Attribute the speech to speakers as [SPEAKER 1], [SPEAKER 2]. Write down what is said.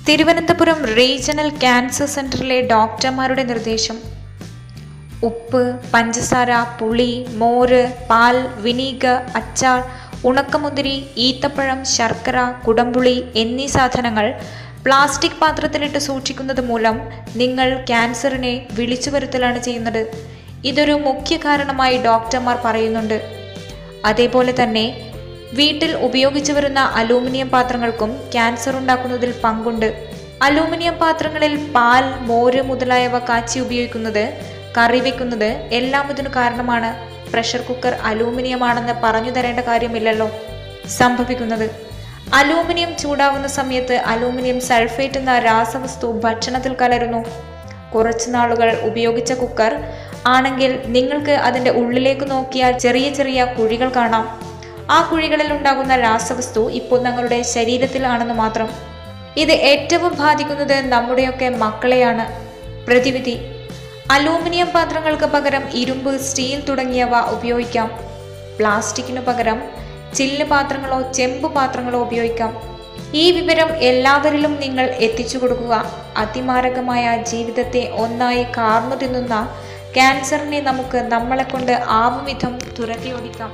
[SPEAKER 1] Thiruvananthapuram regional cancer സെന്ററിലെ ഡോക്ടർമാരുടെ നിർദ്ദേശം: ഉപ്പ്, പഞ്ചസാര, പുളി, മോര്, പാൽ, വിനീഗർ, അച്ചാർ, ഉണക്കമുന്തിരി, ഈത്തപ്പഴം, ശർക്കര, കുടംപുളി എന്നീ സാധനങ്ങൾ പ്ലാസ്റ്റിക് പാത്രത്തിലിട്ട് സൂക്ഷിക്കുന്നത് മൂലം നിങ്ങൾ ക്യാൻസറിനെ വിളിച്ചു വരുത്തലാണ് ചെയ്യുന്നത്. ഇതൊരു മുഖ്യ കാരണമായി ഡോക്ടർമാർ പറയുന്നുണ്ട്. അതേപോലെ തന്നെ വീട്ടിൽ ഉപയോഗിച്ചു വരുന്ന അലൂമിനിയം പാത്രങ്ങൾക്കും ക്യാൻസർ ഉണ്ടാക്കുന്നതിൽ പങ്കുണ്ട്. അലൂമിനിയം പാത്രങ്ങളിൽ പാൽ, മോര് മുതലായവ കാച്ചി ഉപയോഗിക്കുന്നത്, കറി വെക്കുന്നത് എല്ലാം ഇതിനു കാരണമാണ്. പ്രഷർ കുക്കർ അലൂമിനിയം ആണെന്ന് പറഞ്ഞു തരേണ്ട കാര്യമില്ലല്ലോ. സംഭവിക്കുന്നത്, അലൂമിനിയം ചൂടാവുന്ന സമയത്ത് അലൂമിനിയം സൾഫേറ്റ് എന്ന രാസവസ്തു ഭക്ഷണത്തിൽ കലരുന്നു. കുറച്ചു നാളുകൾ ഉപയോഗിച്ച കുക്കർ ആണെങ്കിൽ നിങ്ങൾക്ക് അതിൻ്റെ ഉള്ളിലേക്ക് നോക്കിയാൽ ചെറിയ ചെറിയ കുഴികൾ കാണാം. ആ കുഴികളിൽ ഉണ്ടാകുന്ന രാസവസ്തു ഇപ്പോൾ ഞങ്ങളുടെ ശരീരത്തിൽ ആണെന്ന് മാത്രം. ഇത് ഏറ്റവും ബാധിക്കുന്നത് നമ്മുടെയൊക്കെ മക്കളെയാണ്. പ്രതിവിധി: അലൂമിനിയം പാത്രങ്ങൾക്ക് പകരം ഇരുമ്പ്, സ്റ്റീൽ തുടങ്ങിയവ ഉപയോഗിക്കാം. പ്ലാസ്റ്റിക്കിനു പകരം ചില്ല് പാത്രങ്ങളോ ചെമ്പ് പാത്രങ്ങളോ ഉപയോഗിക്കാം. ഈ വിവരം എല്ലാവരിലും നിങ്ങൾ എത്തിച്ചു കൊടുക്കുക. അതിമാരകമായ ജീവിതത്തെ ഒന്നായി കാർന്നു തിന്നുന്ന ക്യാൻസറിനെ നമുക്ക് നമ്മളെക്കൊണ്ട് ആവും വിധം തുരത്തി ഓടിക്കാം.